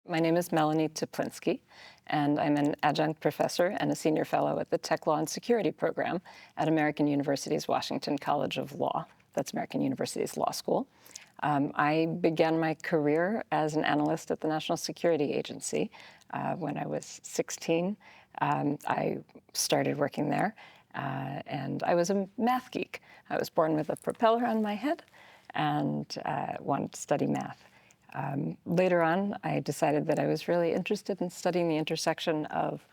My name is Melanie Teplinsky, and I'm an adjunct professor and a senior fellow at the Tech Law and Security program at American University's Washington College of Law. That's American University's law school. I began my career as an analyst at the National Security Agency. When I was 16, I started working there, and I was a math geek. I was born with a propeller on my head and wanted to study math. Later on, I decided that I was really interested in studying the intersection of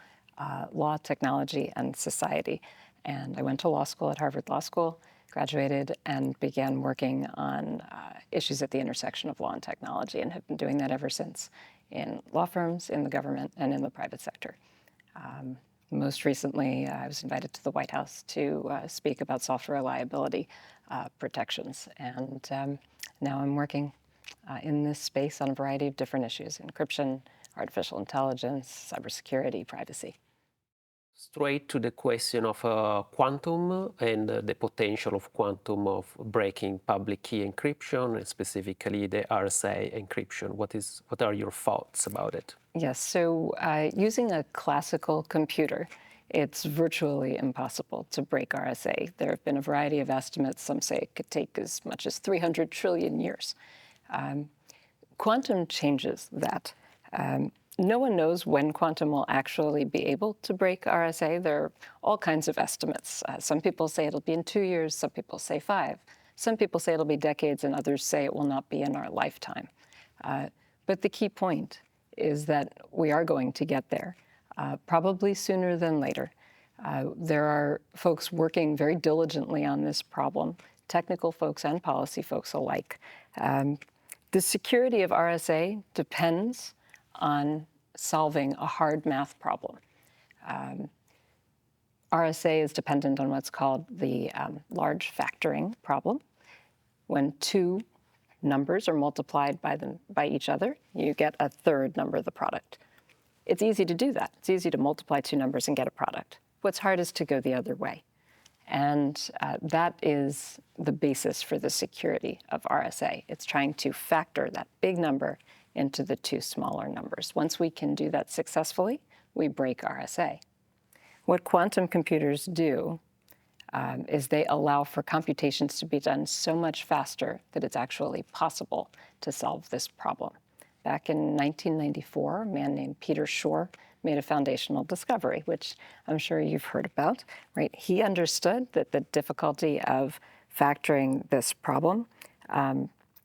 law, technology, and society. And I went to law school at Harvard Law School, graduated, and began working on issues at the intersection of law and technology, and have been doing that ever since in law firms, in the government, and in the private sector. Most recently, I was invited to the White House to speak about software reliability protections. And now I'm working in this space on a variety of different issues: encryption, artificial intelligence, cybersecurity, privacy. Straight to the question of quantum and the potential of quantum of breaking public key encryption, and specifically the RSA encryption. What are your thoughts about it? Yes, so using a classical computer, it's virtually impossible to break RSA. There have been a variety of estimates. Some say it could take as much as 300 trillion years. Quantum changes that. No one knows when quantum will actually be able to break RSA. There are all kinds of estimates. Some people say it'll be in 2 years, some people say 5. Some people say it'll be decades, and others say it will not be in our lifetime. But the key point is that we are going to get there, probably sooner than later. There are folks working very diligently on this problem, technical folks and policy folks alike. The security of RSA depends on solving a hard math problem. RSA is dependent on what's called the large factoring problem. When two numbers are multiplied by each other, you get a third number of the product. It's easy to do that. It's easy to multiply two numbers and get a product. What's hard is to go the other way. And that is the basis for the security of RSA. It's trying to factor that big number into the two smaller numbers. Once we can do that successfully, we break RSA. What quantum computers do is they allow for computations to be done so much faster that it's actually possible to solve this problem. Back in 1994, a man named Peter Shor made a foundational discovery, which I'm sure you've heard about, right? He understood that the difficulty of factoring this problem,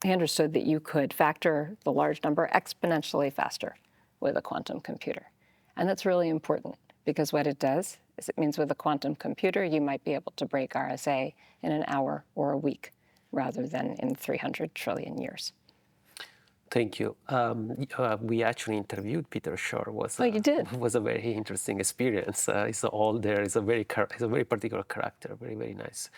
he understood that you could factor the large number exponentially faster with a quantum computer. And that's really important, because what it does is it means with a quantum computer, you might be able to break RSA in an hour or a week, rather than in 300 trillion years. Thank you. We actually interviewed Peter Shor. You did? It was a very interesting experience. He's older. He's a very particular character. Very, very nice.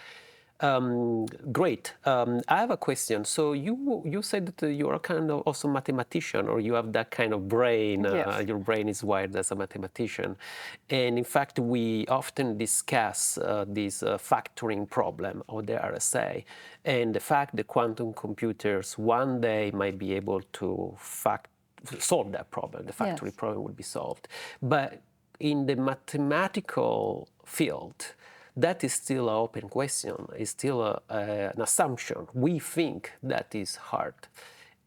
Great. I have a question. So you said that you are kind of also a mathematician, or you have that kind of brain. Yes. Your brain is wired as a mathematician. And in fact, we often discuss this factoring problem of the RSA, and the fact that quantum computers one day might be able to solve that problem. The factoring problem would be solved. But in the mathematical field, that is still an open question. It's still an assumption. We think that is hard.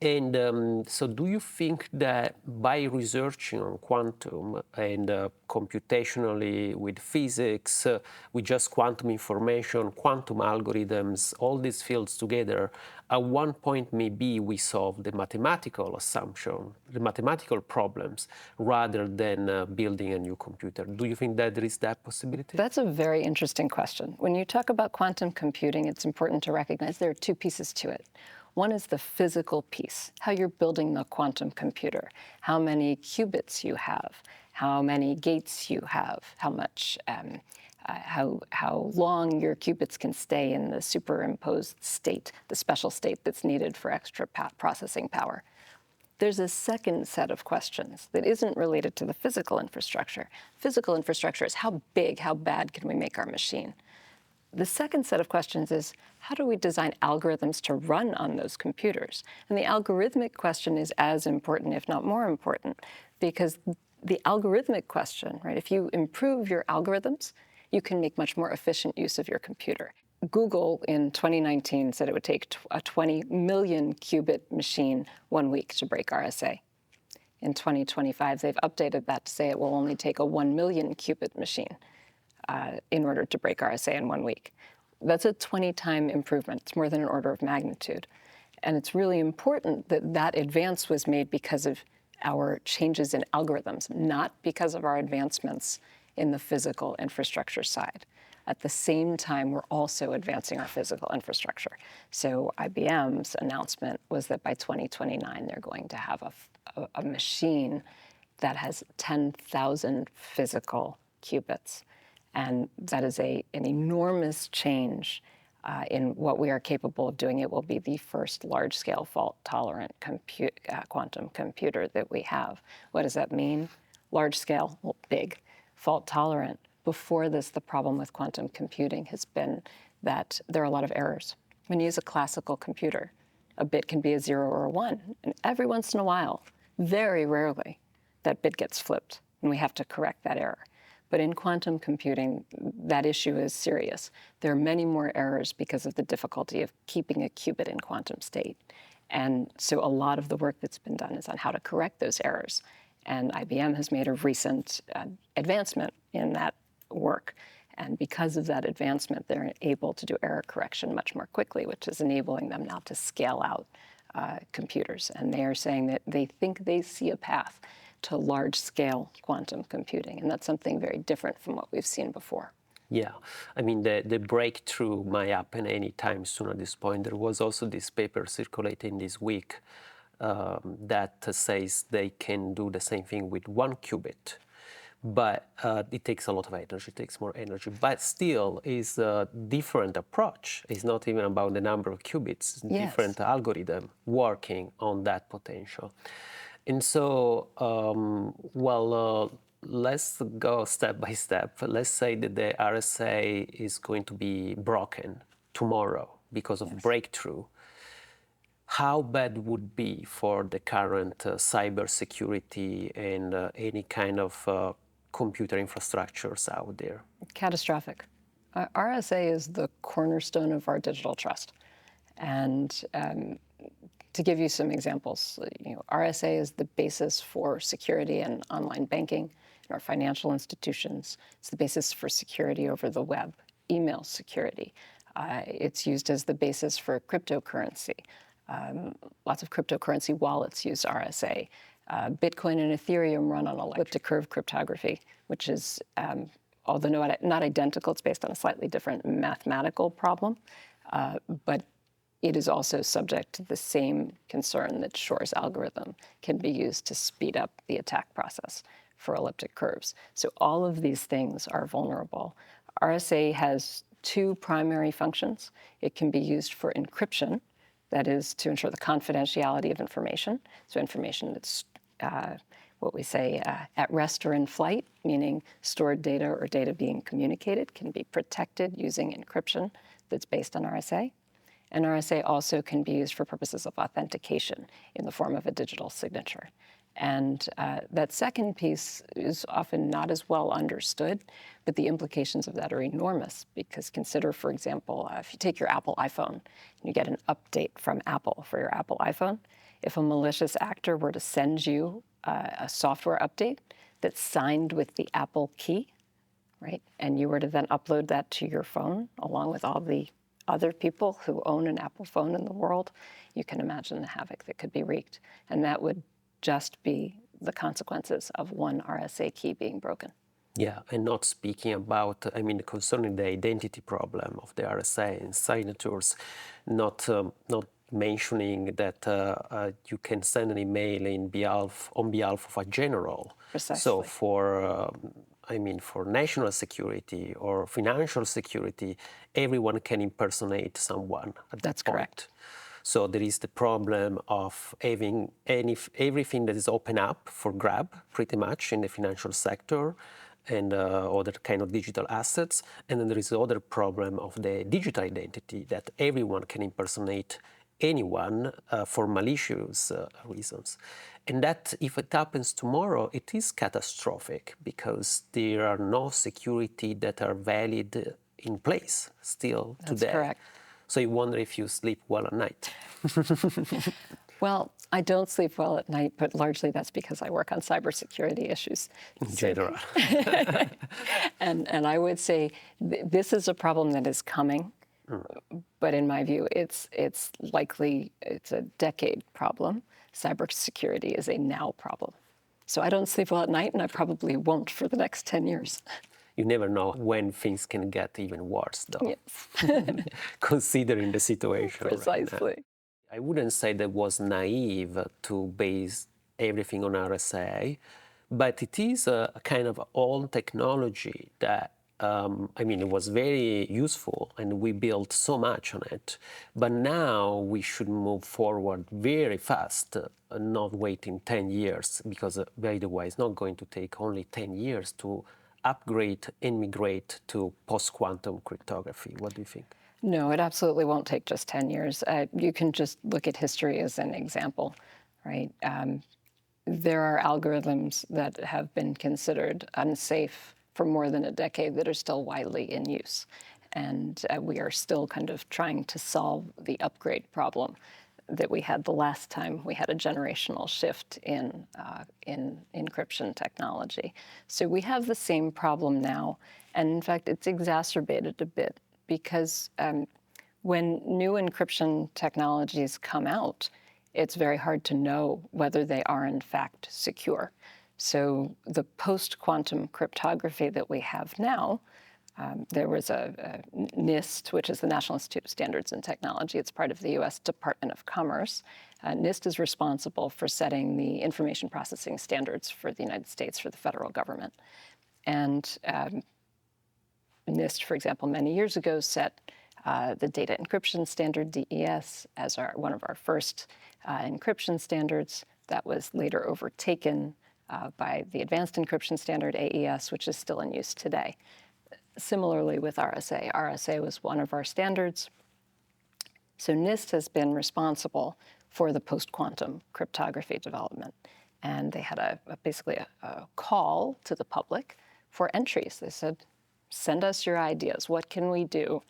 And so do you think that by researching on quantum and computationally with physics, with just quantum information, quantum algorithms, all these fields together, at one point maybe we solve the mathematical assumption, the mathematical problems, rather than building a new computer? Do you think that there is that possibility? That's a very interesting question. When you talk about quantum computing, it's important to recognize there are two pieces to it. One is the physical piece, how you're building the quantum computer, how many qubits you have, how many gates you have, how long your qubits can stay in the superimposed state, the special state that's needed for extra processing power. There's a second set of questions that isn't related to the physical infrastructure. Physical infrastructure is how big, how bad can we make our machine? The second set of questions is, how do we design algorithms to run on those computers? And the algorithmic question is as important, if not more important, because the algorithmic question, right, if you improve your algorithms, you can make much more efficient use of your computer. Google in 2019 said it would take a 20 million qubit machine 1 week to break RSA. In 2025, they've updated that to say it will only take a 1 million qubit machine in order to break RSA in 1 week. That's a 20-time improvement. It's more than an order of magnitude. And it's really important that that advance was made because of our changes in algorithms, not because of our advancements in the physical infrastructure side. At the same time, we're also advancing our physical infrastructure. So IBM's announcement was that by 2029, they're going to have a machine that has 10,000 physical qubits. And that is an enormous change in what we are capable of doing. It will be the first large-scale fault-tolerant quantum computer that we have. What does that mean? Large-scale, well, big. Fault-tolerant. Before this, the problem with quantum computing has been that there are a lot of errors. When you use a classical computer, a bit can be a 0 or a 1. And every once in a while, very rarely, that bit gets flipped, and we have to correct that error. But in quantum computing, that issue is serious. There are many more errors because of the difficulty of keeping a qubit in quantum state. And so a lot of the work that's been done is on how to correct those errors. And IBM has made a recent advancement in that work. And because of that advancement, they're able to do error correction much more quickly, which is enabling them now to scale out computers. And they are saying that they think they see a path to large-scale quantum computing. And that's something very different from what we've seen before. Yeah, I mean, the breakthrough might happen anytime soon at this point. There was also this paper circulating this week that says they can do the same thing with 1 qubit. But it takes a lot of energy, it takes more energy. But still, is a different approach. It's not even about the number of qubits, it's Yes. different algorithm working on that potential. And so, let's go step by step. Let's say that the RSA is going to be broken tomorrow because of breakthrough. How bad would it be for the current cybersecurity and any kind of computer infrastructures out there? Catastrophic. RSA is the cornerstone of our digital trust. And to give you some examples, RSA is the basis for security in online banking, in our financial institutions. It's the basis for security over the web, email security. It's used as the basis for cryptocurrency. Lots of cryptocurrency wallets use RSA. Bitcoin and Ethereum run on elliptic curve cryptography, which is, although not identical, it's based on a slightly different mathematical problem, but it is also subject to the same concern that Shor's algorithm can be used to speed up the attack process for elliptic curves. So all of these things are vulnerable. RSA has 2 primary functions. It can be used for encryption, that is to ensure the confidentiality of information. So information that's what we say at rest or in flight, meaning stored data or data being communicated, can be protected using encryption that's based on RSA. And RSA also can be used for purposes of authentication in the form of a digital signature. And that second piece is often not as well understood, but the implications of that are enormous because consider, for example, if you take your Apple iPhone and you get an update from Apple for your Apple iPhone, if a malicious actor were to send you a software update that's signed with the Apple key, right, and you were to then upload that to your phone along with all the other people who own an Apple phone in the world, you can imagine the havoc that could be wreaked. And that would just be the consequences of one RSA key being broken. Yeah, and not speaking about, concerning the identity problem of the RSA and signatures, not mentioning that you can send an email on behalf of a general. Precisely. So for national security or financial security, everyone can impersonate someone at That's that point. correct. So there is the problem of having everything that is open up for grab, pretty much, in the financial sector, and other kind of digital assets. And then there is the other problem of the digital identity, that everyone can impersonate anyone for malicious reasons. And that, if it happens tomorrow, it is catastrophic, because there are no security that are valid in place still today. That's correct. So you wonder if you sleep well at night. Well, I don't sleep well at night, but largely that's because I work on cybersecurity issues. In general. And I would say this is a problem that is coming, but in my view, it's a decade problem. Cybersecurity is a now problem. So I don't sleep well at night, and I probably won't for the next 10 years. You never know when things can get even worse, though. Yes. Considering the situation. Precisely. Right now. I wouldn't say that was naive to base everything on RSA, but it is a kind of old technology that, it was very useful, and we built so much on it. But now we should move forward very fast, not waiting 10 years, because, by the way, it's not going to take only 10 years to upgrade and migrate to post-quantum cryptography. What do you think? No, it absolutely won't take just 10 years. You can just look at history as an example, right? There are algorithms that have been considered unsafe for more than a decade that are still widely in use. And we are still kind of trying to solve the upgrade problem that we had the last time we had a generational shift in encryption technology. So we have the same problem now. And in fact, it's exacerbated a bit, because when new encryption technologies come out, it's very hard to know whether they are in fact secure. So the post-quantum cryptography that we have now, there was a NIST, which is the National Institute of Standards and Technology. It's part of the U.S. Department of Commerce. NIST is responsible for setting the information processing standards for the United States for the federal government. And NIST, for example, many years ago set the data encryption standard, DES, as one of our first encryption standards. That was later overtaken by the advanced encryption standard, AES, which is still in use today. Similarly with RSA. RSA was one of our standards. So NIST has been responsible for the post-quantum cryptography development. And they had basically a call to the public for entries. They said, send us your ideas. What can we do,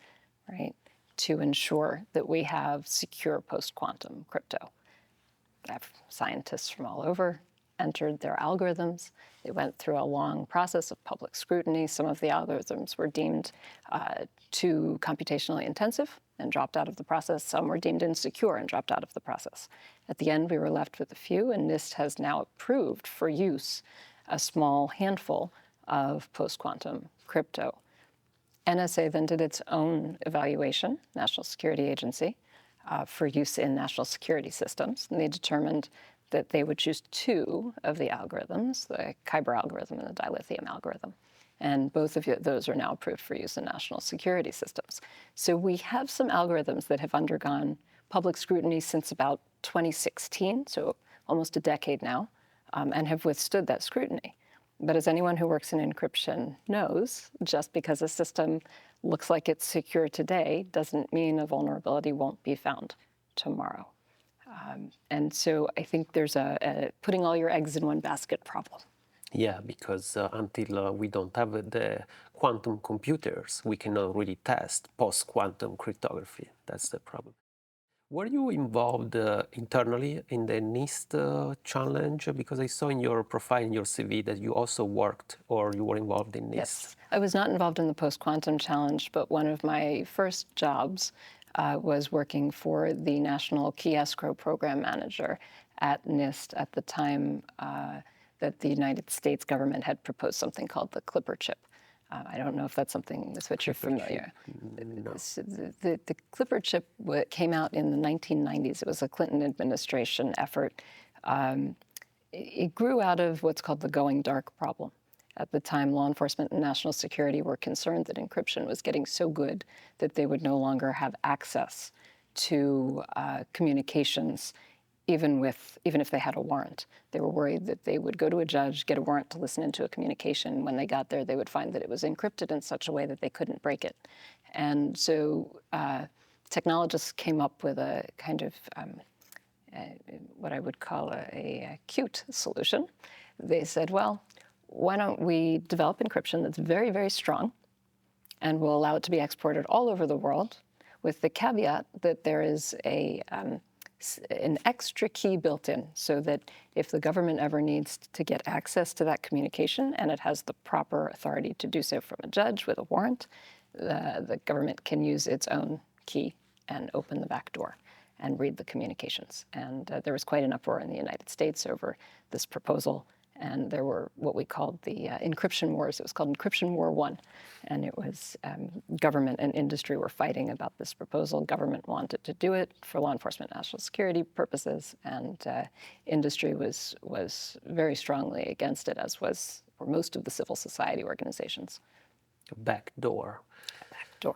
right, to ensure that we have secure post-quantum crypto? Scientists from all over entered their algorithms. They went through a long process of public scrutiny. Some of the algorithms were deemed too computationally intensive and dropped out of the process. Some were deemed insecure and dropped out of the process. At the end, we were left with a few, and NIST has now approved for use a small handful of post-quantum crypto. NSA then did its own evaluation, National Security Agency, for use in national security systems, and they determined that they would choose two of the algorithms, the Kyber algorithm and the dilithium algorithm. And both of those are now approved for use in national security systems. So we have some algorithms that have undergone public scrutiny since about 2016, so almost a decade now, and have withstood that scrutiny. But as anyone who works in encryption knows, just because a system looks like it's secure today doesn't mean a vulnerability won't be found tomorrow. And so I think there's a putting all your eggs in one basket problem. Yeah, because until we don't have the quantum computers, we cannot really test post-quantum cryptography. That's the problem. Were you involved internally in the NIST challenge? Because I saw in your profile, in your CV, that you also worked or you were involved in NIST. Yes, I was not involved in the post-quantum challenge, but one of my first jobs was working for the National Key Escrow Program Manager at NIST at the time that the United States government had proposed something called the Clipper chip. I don't know if that's something with which you're familiar. No. The Clipper chip came out in the 1990s. It was a Clinton administration effort. It grew out of what's called the going dark problem. At the time, law enforcement and national security were concerned that encryption was getting so good that they would no longer have access to communications even if they had a warrant. They were worried that they would go to a judge, get a warrant to listen into a communication. When they got there, they would find that it was encrypted in such a way that they couldn't break it. And so technologists came up with a kind of what I would call a cute solution. They said, well, why don't we develop encryption that's very, very strong, and we'll allow it to be exported all over the world, with the caveat that there is an extra key built in, so that if the government ever needs to get access to that communication, and it has the proper authority to do so from a judge with a warrant, the government can use its own key and open the back door and read the communications. And there was quite an uproar in the United States over this proposal. And there were what we called the encryption wars. It was called Encryption War I. And it was government and industry were fighting about this proposal. Government wanted to do it for law enforcement, national security purposes. And industry was very strongly against it, as were most of the civil society organizations. Backdoor. Backdoor.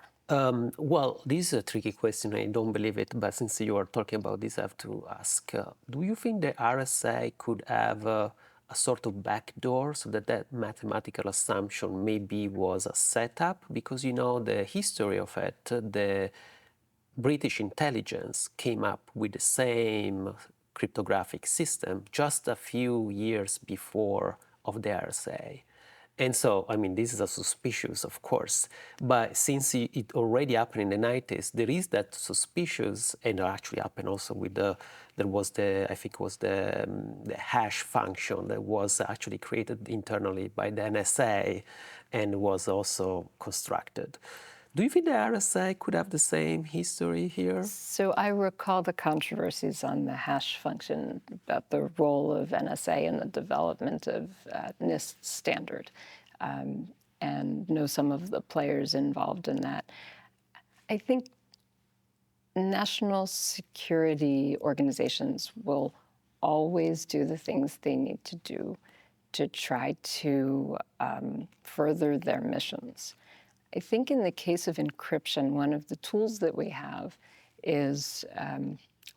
Well, this is a tricky question. I don't believe it, but since you are talking about this, I have to ask, do you think the RSA could have a sort of backdoor, so that mathematical assumption maybe was a setup? Because, you know, the history of it, the British intelligence came up with the same cryptographic system just a few years before of the RSA. And so, I mean, this is a suspicious, of course, but since it already happened in the 90s, there is that suspicious, and it actually happened also with there was I think it was the hash function that was actually created internally by the NSA and was also constructed. Do you think the RSA could have the same history here? So I recall the controversies on the hash function, about the role of NSA in the development of NIST standard, and know some of the players involved in that. I think national security organizations will always do the things they need to do to try to further their missions. I think in the case of encryption, one of the tools that we have is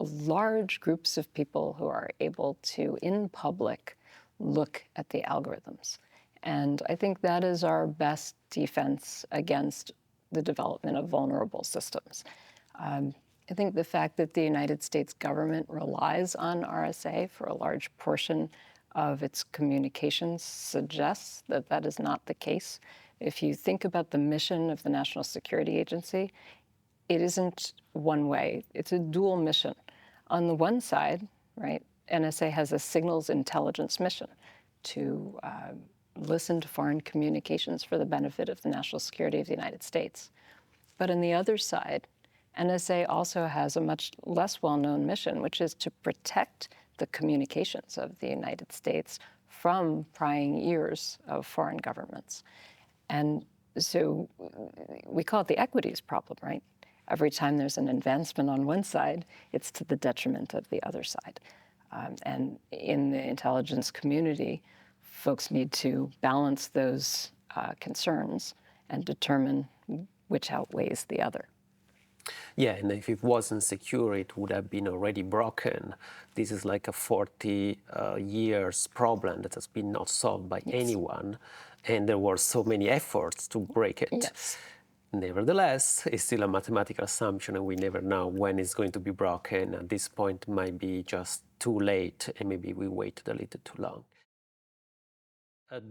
large groups of people who are able to, in public, look at the algorithms. And I think that is our best defense against the development of vulnerable systems. I think the fact that the United States government relies on RSA for a large portion of its communications suggests that that is not the case. If you think about the mission of the National Security Agency, it isn't one way. It's a dual mission. On the one side, right, NSA has a signals intelligence mission to listen to foreign communications for the benefit of the national security of the United States. But on the other side, NSA also has a much less well-known mission, which is to protect the communications of the United States from prying ears of foreign governments. And so we call it the equities problem, right? Every time there's an advancement on one side, it's to the detriment of the other side. And in the intelligence community, folks need to balance those concerns and determine which outweighs the other. Yeah, and if it wasn't secure, it would have been already broken. This is like a 40 years problem that has been not solved by anyone, and there were so many efforts to break it. Yes. Nevertheless, it's still a mathematical assumption, and we never know when it's going to be broken. At this point, it might be just too late, and maybe we waited a little too long.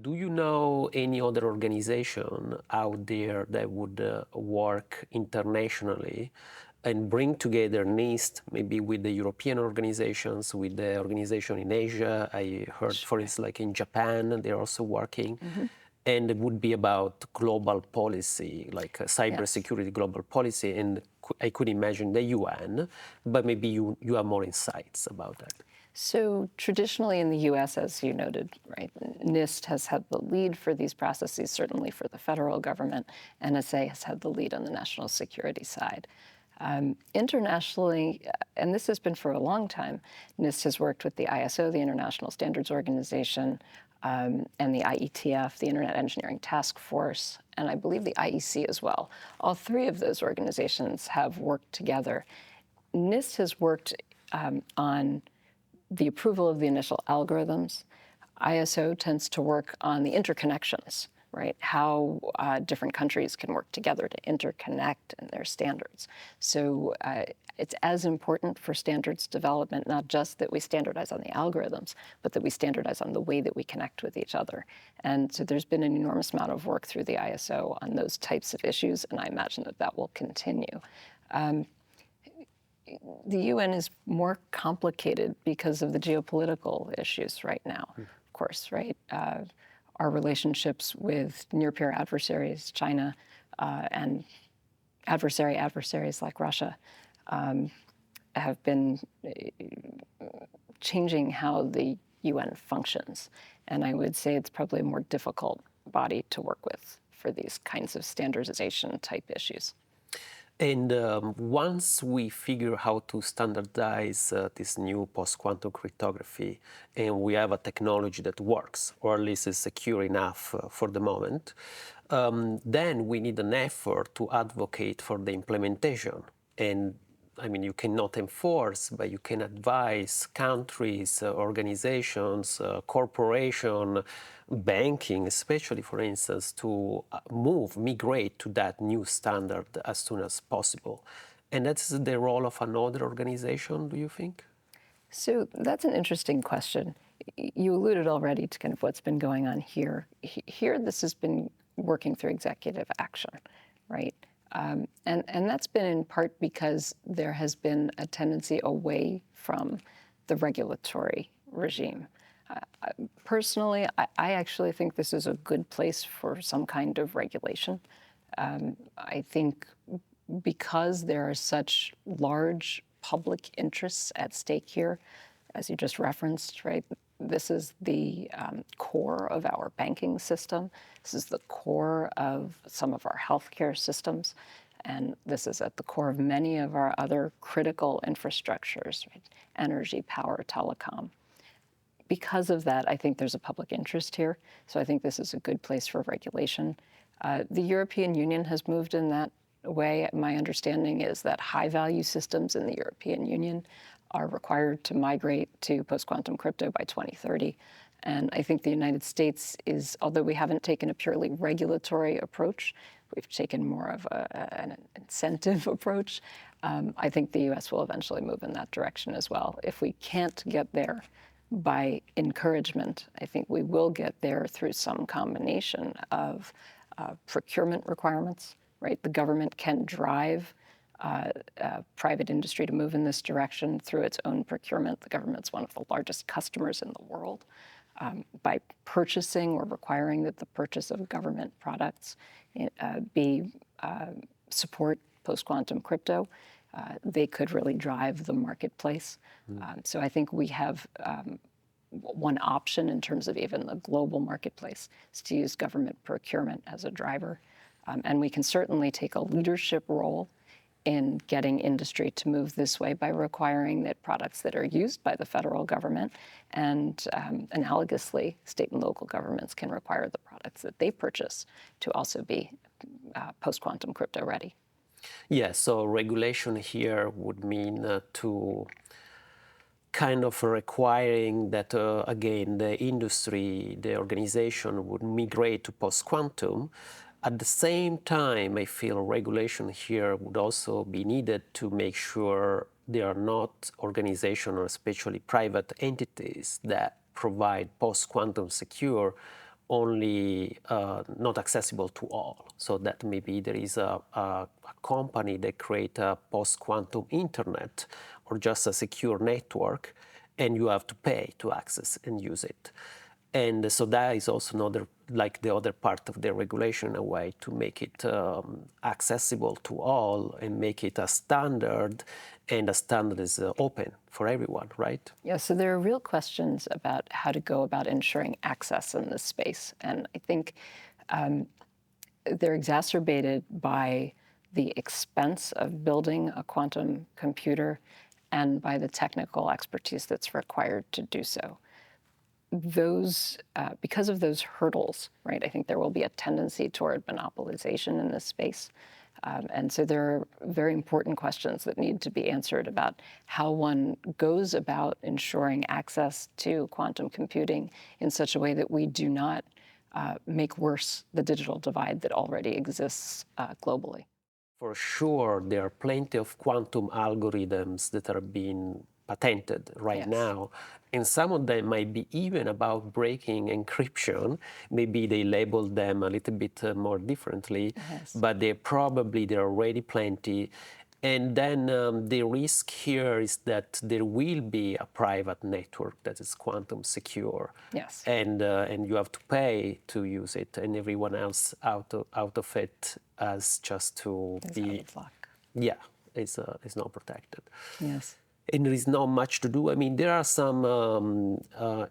Do you know any other organization out there that would work internationally and bring together NIST, maybe with the European organizations, with the organization in Asia? I heard, for instance, like in Japan, they're also working. And it would be about global policy, like cybersecurity global policy. And I could imagine the UN, but maybe you have more insights about that. So traditionally in the US, as you noted, right, NIST has had the lead for these processes, certainly for the federal government. NSA has had the lead on the national security side. Internationally, and this has been for a long time, NIST has worked with the ISO, the International Standards Organization, and the IETF, the Internet Engineering Task Force, and I believe the IEC as well. All three of those organizations have worked together. NIST has worked on the approval of the initial algorithms. ISO tends to work on the interconnections, right? How different countries can work together to interconnect in their standards. So it's as important for standards development, not just that we standardize on the algorithms, but that we standardize on the way that we connect with each other. And so there's been an enormous amount of work through the ISO on those types of issues, and I imagine that that will continue. The UN is more complicated because of the geopolitical issues right now, of course, right? Our relationships with near-peer adversaries, China, and adversaries like Russia, have been changing how the UN functions. And I would say it's probably a more difficult body to work with for these kinds of standardization type issues. And once we figure how to standardize this new post-quantum cryptography, and we have a technology that works, or at least is secure enough for the moment, then we need an effort to advocate for the implementation. And I mean, you cannot enforce, but you can advise countries, organizations, corporations, banking, especially, for instance, to migrate to that new standard as soon as possible. And that's the role of another organization, do you think? So that's an interesting question. You alluded already to kind of what's been going on here. Here, this has been working through executive action, right? And that's been in part because there has been a tendency away from the regulatory regime. Personally, I actually think this is a good place for some kind of regulation. I think because there are such large public interests at stake here, as you just referenced, right? This is the core of our banking system. This is the core of some of our healthcare systems. And this is at the core of many of our other critical infrastructures, right? Energy, power, telecom. Because of that, I think there's a public interest here. So I think this is a good place for regulation. The European Union has moved in that way. My understanding is that high-value systems in the European Union are required to migrate to post-quantum crypto by 2030. And I think the United States is, although we haven't taken a purely regulatory approach, we've taken more of an incentive approach. I think the US will eventually move in that direction as well. If we can't get there by encouragement, I think we will get there through some combination of procurement requirements, right? The government can drive private industry to move in this direction through its own procurement. The government's one of the largest customers in the world. By purchasing or requiring that the purchase of government products support post-quantum crypto, they could really drive the marketplace. So I think we have one option in terms of even the global marketplace is to use government procurement as a driver. And we can certainly take a leadership role in getting industry to move this way by requiring that products that are used by the federal government and analogously, state and local governments can require the products that they purchase to also be post-quantum crypto ready. Yes, so regulation here would mean to kind of requiring that, again, the industry, the organization would migrate to post-quantum. At the same time, I feel regulation here would also be needed to make sure there are not organizations or especially private entities that provide post-quantum secure only not accessible to all. So that maybe there is a company that creates a post-quantum internet or just a secure network, and you have to pay to access and use it. And so that is also another, like the other part of the regulation, in a way to make it accessible to all and make it a standard, and a standard is open for everyone, right? Yeah, so there are real questions about how to go about ensuring access in this space. And I think they're exacerbated by the expense of building a quantum computer and by the technical expertise that's required to do so. Because of those hurdles, right, I think there will be a tendency toward monopolization in this space. And so there are very important questions that need to be answered about how one goes about ensuring access to quantum computing in such a way that we do not make worse the digital divide that already exists globally. For sure, there are plenty of quantum algorithms that are being patented right Yes. now, and some of them might be even about breaking encryption. Maybe they label them a little bit more differently, Yes. but there are already plenty. And then the risk here is that there will be a private network that is quantum secure. Yes. And you have to pay to use it, and everyone else out of it as just to It's be, out of luck. yeah, it's not protected. Yes. And there is not much to do. I mean, there are some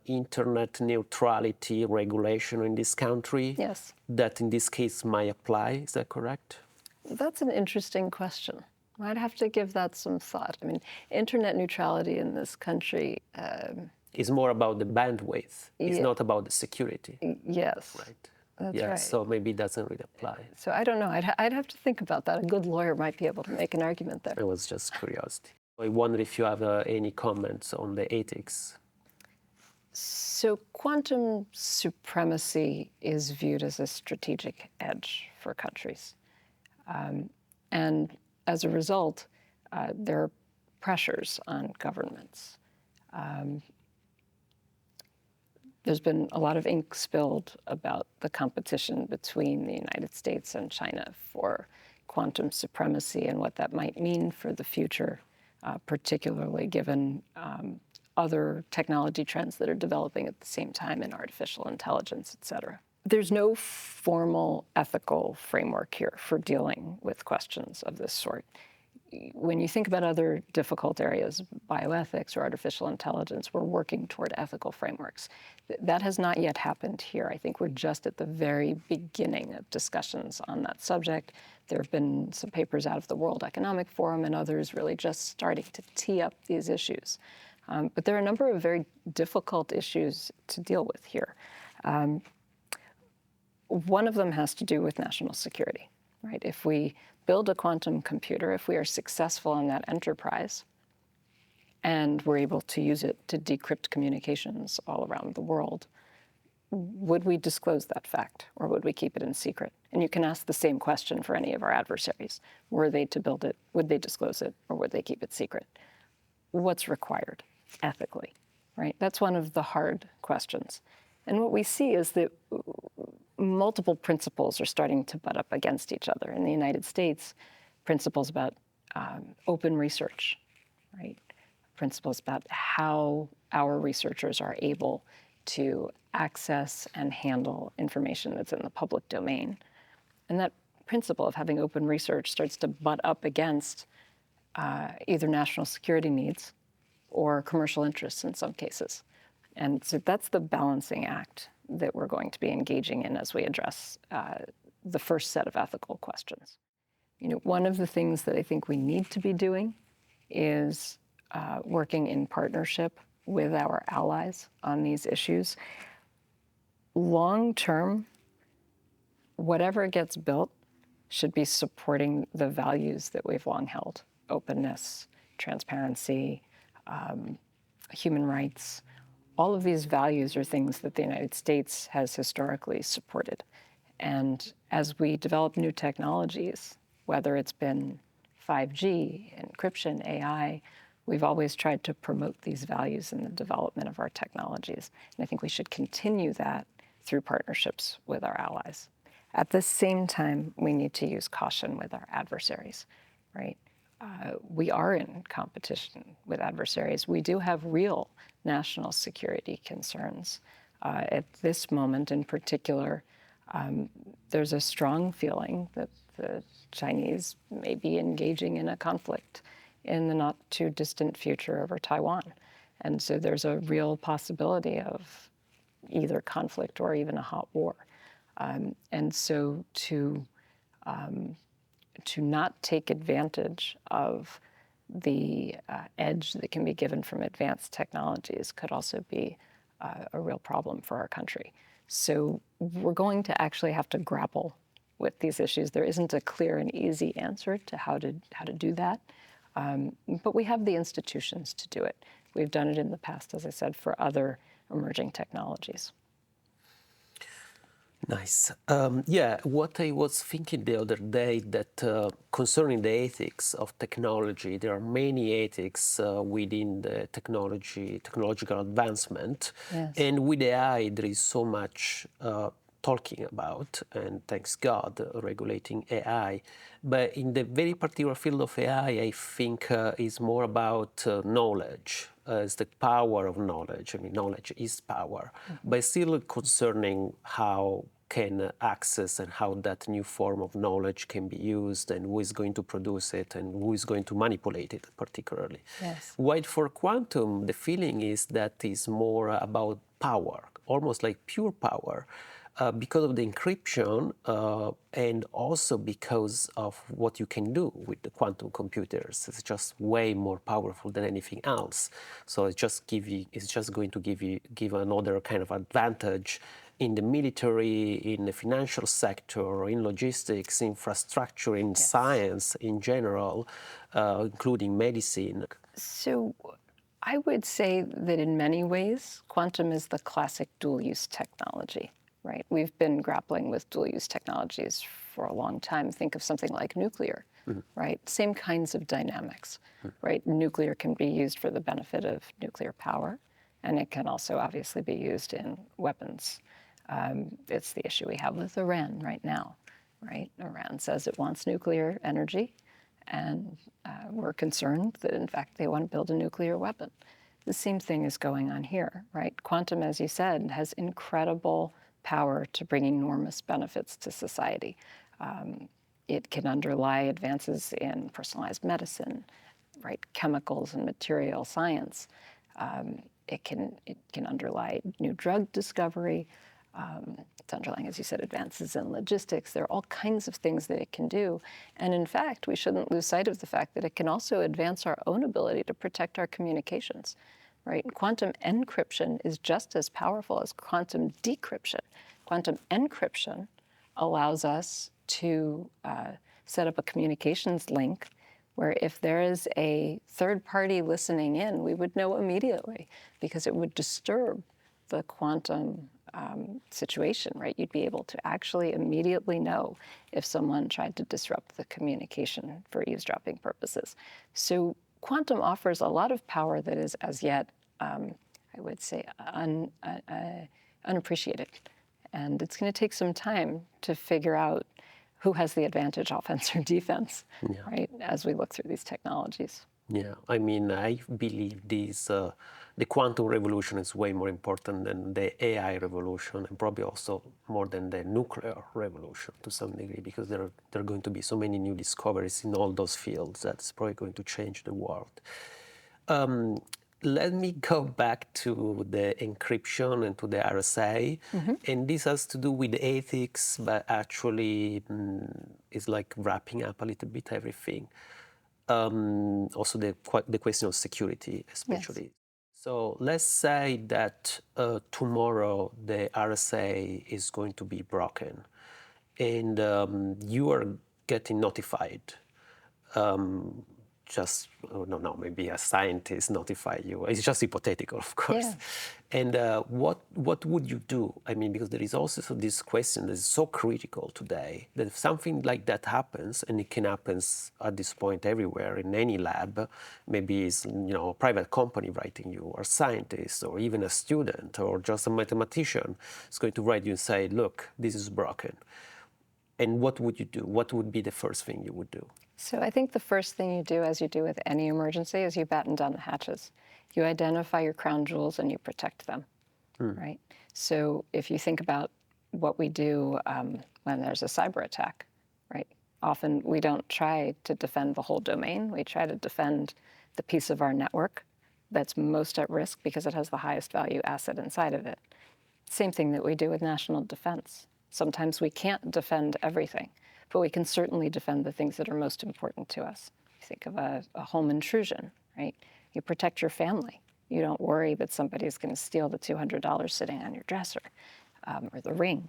internet neutrality regulation in this country Yes. that in this case might apply. Is that correct? That's an interesting question. I'd have to give that some thought. I mean, internet neutrality in this country. It's more about the bandwidth. It's Yeah. not about the security. Yes. Right. That's Yeah, right. so maybe it doesn't really apply. So I don't know. I'd have to think about that. A good lawyer might be able to make an argument there. It was just curiosity. I wonder if you have any comments on the ethics. So quantum supremacy is viewed as a strategic edge for countries. And as a result, there are pressures on governments. There's been a lot of ink spilled about the competition between the United States and China for quantum supremacy and what that might mean for the future, particularly given other technology trends that are developing at the same time in artificial intelligence, et cetera. There's no formal ethical framework here for dealing with questions of this sort. When you think about other difficult areas, bioethics or artificial intelligence, we're working toward ethical frameworks. That has not yet happened here. I think we're just at the very beginning of discussions on that subject. There have been some papers out of the World Economic Forum and others really just starting to tee up these issues. But there are a number of very difficult issues to deal with here. One of them has to do with national security, right? If we build a quantum computer, if we are successful in that enterprise, and we're able to use it to decrypt communications all around the world, would we disclose that fact, or would we keep it in secret? And you can ask the same question for any of our adversaries. Were they to build it, would they disclose it, or would they keep it secret? What's required ethically, right? That's one of the hard questions. And what we see is that multiple principles are starting to butt up against each other. In the United States, principles about open research, right? Principles about how our researchers are able to access and handle information that's in the public domain. And that principle of having open research starts to butt up against either national security needs or commercial interests in some cases. And so that's the balancing act that we're going to be engaging in as we address the first set of ethical questions. You know, one of the things that I think we need to be doing is working in partnership with our allies on these issues. Long term, whatever gets built should be supporting the values that we've long held: openness, transparency, human rights. All of these values are things that the United States has historically supported. And as we develop new technologies, whether it's been 5G, encryption, AI, we've always tried to promote these values in the development of our technologies. And I think we should continue that through partnerships with our allies. At the same time, we need to use caution with our adversaries, right? We are in competition with adversaries. We do have real national security concerns. At this moment in particular, there's a strong feeling that the Chinese may be engaging in a conflict in the not too distant future over Taiwan. And so there's a real possibility of either conflict or even a hot war. And so to not take advantage of the edge that can be given from advanced technologies could also be a real problem for our country. So we're going to actually have to grapple with these issues. There isn't a clear and easy answer to how to do that, but we have the institutions to do it. We've done it in the past, as I said, for other emerging technologies. Nice. Yeah, what I was thinking the other day that concerning the ethics of technology, there are many ethics within the technological advancement. Yes. And with AI, there is so much talking about, and thanks God, regulating AI. But in the very particular field of AI, I think is more about knowledge. It's the power of knowledge. I mean, knowledge is power. But still concerning how can access and how that new form of knowledge can be used and who is going to produce it and who is going to manipulate it particularly. Yes. While for quantum, the feeling is that is more about power, almost like pure power. Because of the encryption and also because of what you can do with the quantum computers. It's just way more powerful than anything else. So it's just going to give another kind of advantage in the military, in the financial sector, in logistics, infrastructure, in science in general, including medicine. So I would say that in many ways, quantum is the classic dual-use technology. Right? We've been grappling with dual-use technologies for a long time. Think of something like nuclear, right? Same kinds of dynamics, right? Nuclear can be used for the benefit of nuclear power, and it can also obviously be used in weapons. It's the issue we have with Iran right now, right? Iran says it wants nuclear energy, and we're concerned that, in fact, they want to build a nuclear weapon. The same thing is going on here, right? Quantum, as you said, has incredible power to bring enormous benefits to society. It can underlie advances in personalized medicine, right? Chemicals and material science. It can underlie new drug discovery. It's underlying, as you said, advances in logistics. There are all kinds of things that it can do. And in fact, we shouldn't lose sight of the fact that it can also advance our own ability to protect our communications. Right? Quantum encryption is just as powerful as quantum decryption. Quantum encryption allows us to set up a communications link where if there is a third party listening in, we would know immediately because it would disturb the quantum situation, right? You'd be able to actually immediately know if someone tried to disrupt the communication for eavesdropping purposes. So quantum offers a lot of power that is as yet, I would say, unappreciated. And it's going to take some time to figure out who has the advantage, offense or defense, right, as we look through these technologies. Yeah, I mean, I believe the quantum revolution is way more important than the AI revolution, and probably also more than the nuclear revolution to some degree, because there are going to be so many new discoveries in all those fields that's probably going to change the world. Let me go back to the encryption and to the RSA, and this has to do with ethics, but actually it's like wrapping up a little bit everything. Also the question of security, especially. Yes. So let's say that tomorrow the RSA is going to be broken, and you are getting notified. Maybe a scientist notify you. It's just hypothetical, of course. Yeah. And what would you do? I mean, because there is also this question that is so critical today, that if something like that happens, and it can happen at this point everywhere, in any lab, maybe it's a private company writing you, or a scientist, or even a student, or just a mathematician is going to write you and say, look, this is broken. And what would you do? What would be the first thing you would do? So I think the first thing you do, as you do with any emergency, is you batten down the hatches. You identify your crown jewels and you protect them, right? So if you think about what we do when there's a cyber attack, right? Often we don't try to defend the whole domain. We try to defend the piece of our network that's most at risk because it has the highest value asset inside of it. Same thing that we do with national defense. Sometimes we can't defend everything, but we can certainly defend the things that are most important to us. You think of a home intrusion, right? You protect your family. You don't worry that somebody's going to steal the $200 sitting on your dresser or the ring.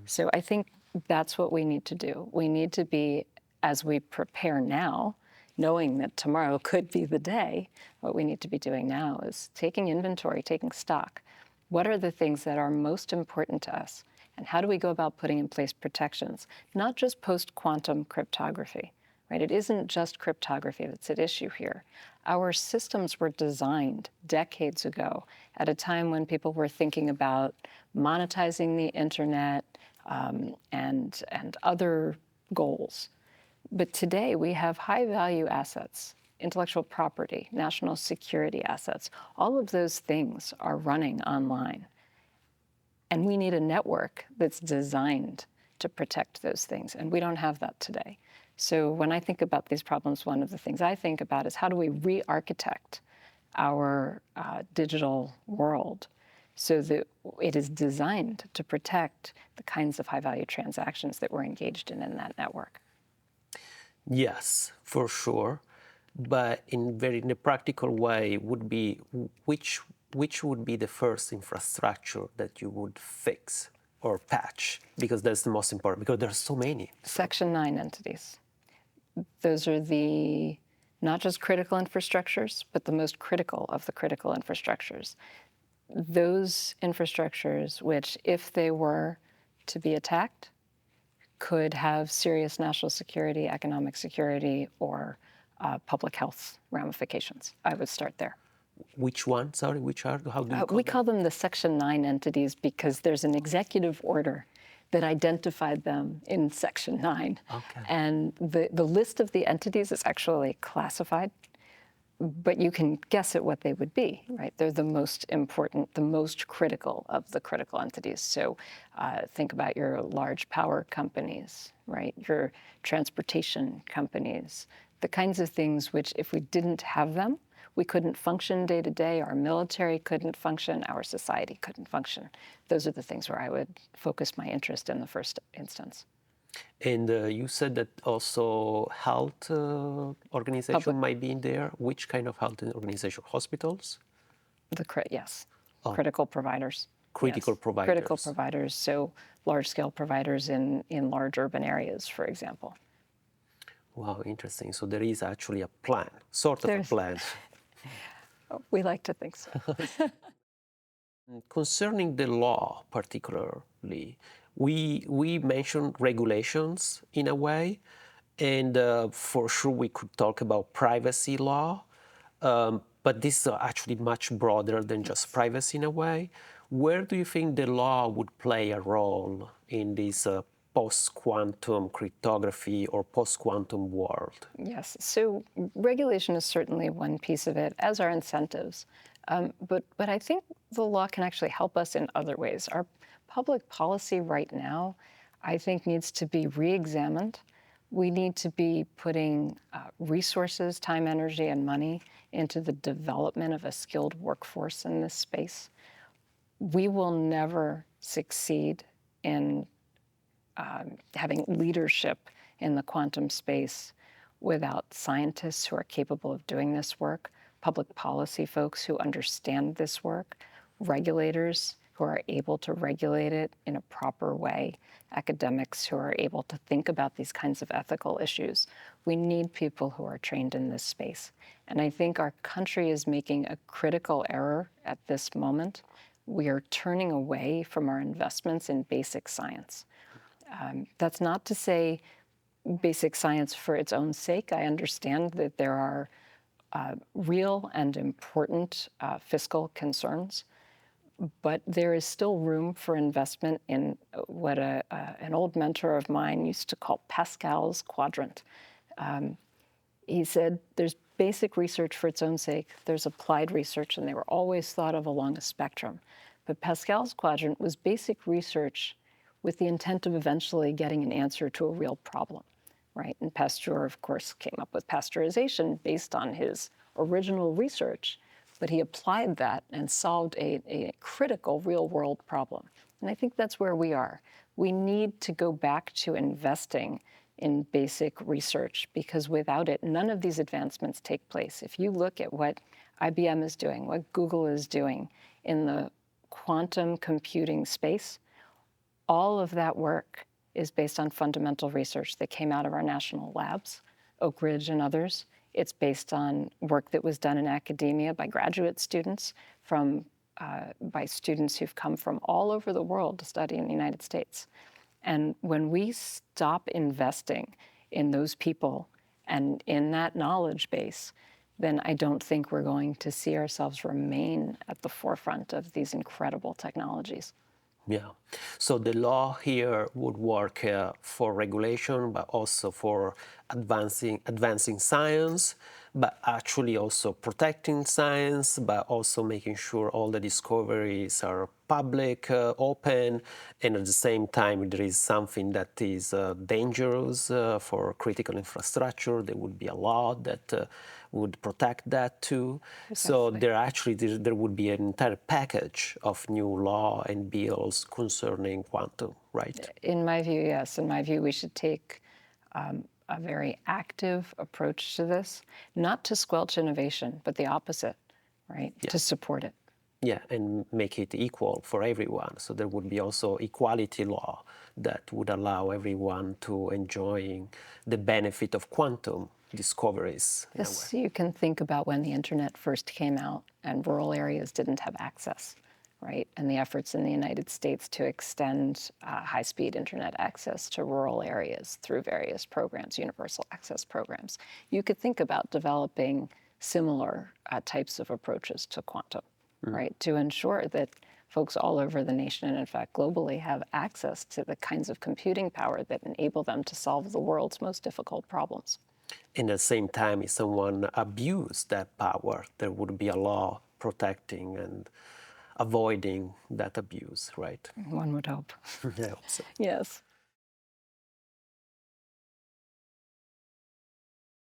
So I think That's what we need to do. We need to be, as we prepare now, knowing that tomorrow could be the day, what we need to be doing now is taking inventory, taking stock. What are the things that are most important to us? And how do we go about putting in place protections? Not just post-quantum cryptography, right? It isn't just cryptography that's at issue here. Our systems were designed decades ago at a time when people were thinking about monetizing the internet and other goals. But today we have high-value assets, intellectual property, national security assets. All of those things are running online. And we need a network that's designed to protect those things. And we don't have that today. So when I think about these problems, one of the things I think about is how do we re-architect our digital world so that it is designed to protect the kinds of high-value transactions that we're engaged in that network. Yes, for sure. But in a practical way, would be which would be the first infrastructure that you would fix or patch? Because that's the most important, because there's so many. Section 9 entities. Those are the not just critical infrastructures, but the most critical of the critical infrastructures. Those infrastructures which, if they were to be attacked, could have serious national security, economic security, or public health ramifications. I would start there. Which one? Sorry, which are? How do you call We call them the Section 9 entities because there's an executive order that identified them in Section 9. Okay. And the list of the entities is actually classified, but you can guess at what they would be, right? They're the most important, the most critical of the critical entities. So think about your large power companies, right? Your transportation companies, the kinds of things which, if we didn't have them, we couldn't function day to day, our military couldn't function, our society couldn't function. Those are the things where I would focus my interest in the first instance. And you said that also health organization might be in there. Which kind of health organization? Hospitals? Yes, critical providers. Critical Yes. providers. Critical providers, so large-scale providers in large urban areas, for example. Wow, interesting. So there is actually a plan, sort of a plan. We like to think so. Concerning the law particularly, we mentioned regulations in a way, and for sure we could talk about privacy law, but this is actually much broader than just privacy in a way. Where do you think the law would play a role in this post-quantum cryptography or post-quantum world? Yes, so regulation is certainly one piece of it, as are incentives. But I think the law can actually help us in other ways. Our public policy right now, I think, needs to be re-examined. We need to be putting resources, time, energy, and money into the development of a skilled workforce in this space. We will never succeed in having leadership in the quantum space without scientists who are capable of doing this work, public policy folks who understand this work, regulators who are able to regulate it in a proper way, academics who are able to think about these kinds of ethical issues. We need people who are trained in this space. And I think our country is making a critical error at this moment. We are turning away from our investments in basic science. That's not to say basic science for its own sake. I understand that there are real and important fiscal concerns, but there is still room for investment in what an old mentor of mine used to call Pascal's quadrant. He said there's basic research for its own sake, there's applied research, and they were always thought of along a spectrum. But Pascal's quadrant was basic research with the intent of eventually getting an answer to a real problem, right? And Pasteur, of course, came up with pasteurization based on his original research, but he applied that and solved a critical real-world problem. And I think that's where we are. We need to go back to investing in basic research, because without it, none of these advancements take place. If you look at what IBM is doing, what Google is doing in the quantum computing space, all of that work is based on fundamental research that came out of our national labs, Oak Ridge and others. It's based on work that was done in academia by graduate students, by students who've come from all over the world to study in the United States. And when we stop investing in those people and in that knowledge base, then I don't think we're going to see ourselves remain at the forefront of these incredible technologies. Yeah. So the law here would work for regulation, but also for advancing science, but actually also protecting science, but also making sure all the discoveries are public, open, and at the same time there is something that is dangerous for critical infrastructure. There would be a law that would protect that too. So there would be an entire package of new law and bills concerning quantum, right? In my view, yes. In my view, we should take a very active approach to this, not to squelch innovation, but the opposite, right? Yeah. To support it. Yeah, and make it equal for everyone. So there would be also equality law that would allow everyone to enjoy the benefit of quantum discoveries. This you can think about when the internet first came out and rural areas didn't have access, right? And the efforts in the United States to extend high-speed internet access to rural areas through various programs, universal access programs. You could think about developing similar types of approaches to quantum, right? To ensure that folks all over the nation, and in fact globally, have access to the kinds of computing power that enable them to solve the world's most difficult problems. And at the same time, if someone abused that power, there would be a law protecting and avoiding that abuse, right? One would hope. I hope so. Yes.